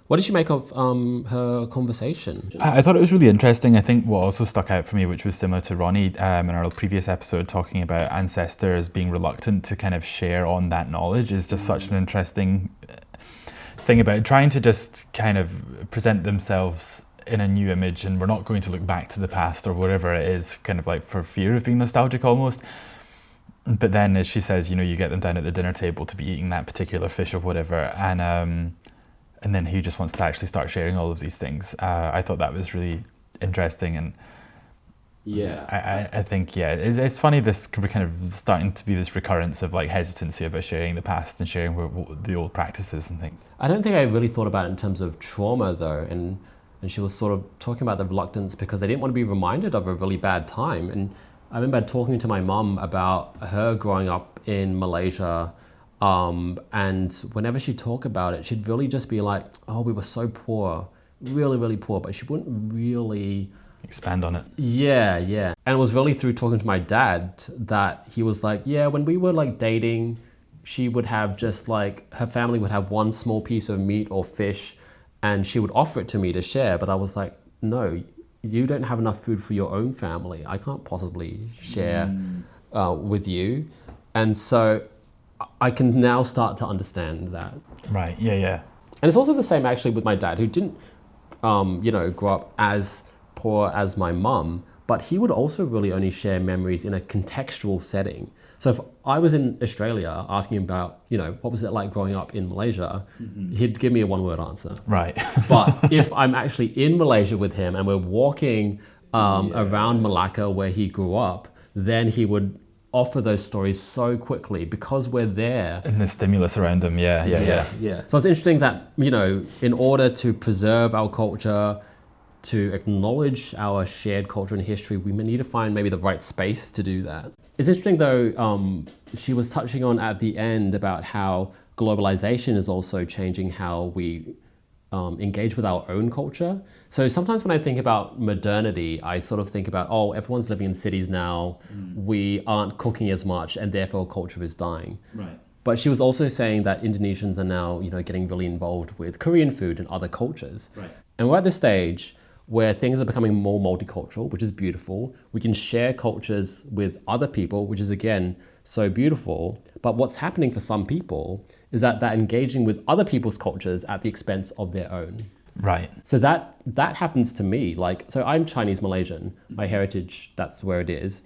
What did you make of her conversation? I thought it was really interesting. I think what also stuck out for me, which was similar to Ronnie in our previous episode, talking about ancestors being reluctant to kind of share on that knowledge, is just such an interesting thing about trying to just kind of present themselves in a new image, and we're not going to look back to the past or whatever it is, kind of like for fear of being nostalgic almost. But then, as she says, you know, you get them down at the dinner table to be eating that particular fish or whatever, and then he just wants to actually start sharing all of these things. I thought that was really interesting, and yeah, I think it's funny, this kind of starting to be this recurrence of like hesitancy about sharing the past and sharing the old practices and things. I don't think I really thought about it in terms of trauma though, and she was sort of talking about the reluctance because they didn't want to be reminded of a really bad time. And I remember talking to my mum about her growing up in Malaysia, and whenever she'd talk about it, she'd really just be like, oh, we were so poor, really, really poor, but she wouldn't really expand on it. Yeah. And it was really through talking to my dad that he was like, yeah, when we were like dating, she would have just like, her family would have one small piece of meat or fish and she would offer it to me to share. But I was like, no, you don't have enough food for your own family. I can't possibly share with you. And so I can now start to understand that. Right, yeah. And it's also the same actually with my dad, who didn't, grow up as poor as my mum, but he would also really only share memories in a contextual setting. So if I was in Australia asking about, what was it like growing up in Malaysia, he'd give me a one-word answer. Right. But if I'm actually in Malaysia with him and we're walking around Malacca where he grew up, then he would offer those stories so quickly because we're there. And the stimulus around them, yeah. So it's interesting that, in order to preserve our culture, to acknowledge our shared culture and history, we may need to find maybe the right space to do that. It's interesting though, she was touching on at the end about how globalization is also changing how we engage with our own culture. So sometimes when I think about modernity, I sort of think about, everyone's living in cities now, we aren't cooking as much and therefore culture is dying. Right. But she was also saying that Indonesians are now, getting really involved with Korean food and other cultures. Right. And we're at this stage where things are becoming more multicultural, which is beautiful. We can share cultures with other people, which is again, so beautiful. But what's happening for some people is that they're engaging with other people's cultures at the expense of their own. Right. So that happens to me. So I'm Chinese Malaysian, my heritage, that's where it is.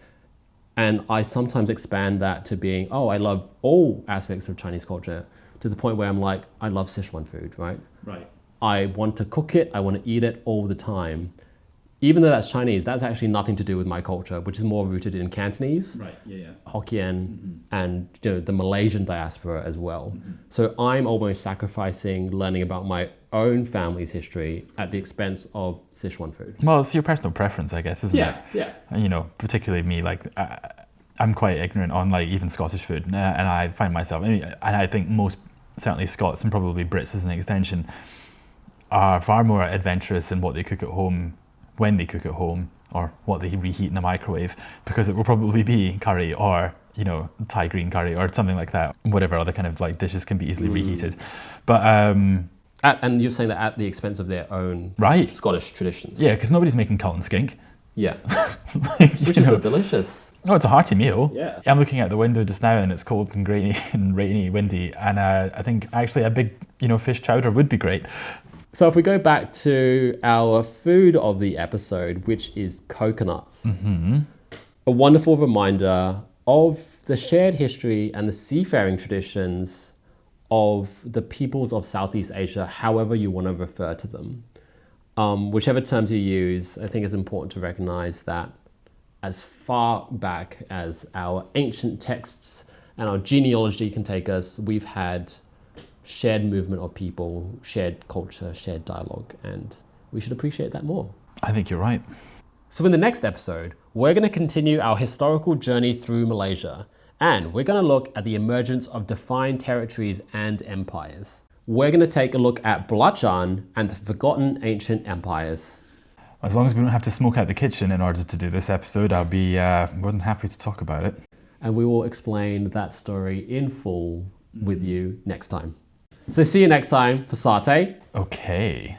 And I sometimes expand that to being, I love all aspects of Chinese culture, to the point where I'm like, I love Sichuan food, right? Right. I want to cook it, I want to eat it all the time. Even though that's Chinese, that's actually nothing to do with my culture, which is more rooted in Cantonese, Right, yeah. Hokkien, and the Malaysian diaspora as well. So I'm almost sacrificing learning about my own family's history at the expense of Sichuan food. Well, it's your personal preference, I guess, isn't it? Yeah. Particularly me, I'm quite ignorant on even Scottish food, and I find myself, and I think most, certainly Scots and probably Brits as an extension, are far more adventurous in what they cook at home, when they cook at home, or what they reheat in a microwave, because it will probably be curry or, Thai green curry or something like that. Whatever other kind of dishes can be easily reheated. But and you're saying that at the expense of their own Scottish traditions. Yeah, because nobody's making cull and skink. Yeah. Which is delicious. Oh, it's a hearty meal. Yeah. I'm looking out the window just now and it's cold and grainy and rainy, windy, and I think actually a big, fish chowder would be great. So if we go back to our food of the episode, which is coconuts, a wonderful reminder of the shared history and the seafaring traditions of the peoples of Southeast Asia, however you want to refer to them. Whichever terms you use, I think it's important to recognize that as far back as our ancient texts and our genealogy can take us, we've had shared movement of people, shared culture, shared dialogue, and we should appreciate that more. I think you're right. So in the next episode, we're going to continue our historical journey through Malaysia, and we're going to look at the emergence of defined territories and empires. We're going to take a look at Belacan and the forgotten ancient empires. As long as we don't have to smoke out the kitchen in order to do this episode, I'll be more than happy to talk about it. And we will explain that story in full with you next time. So see you next time for Satay. Okay.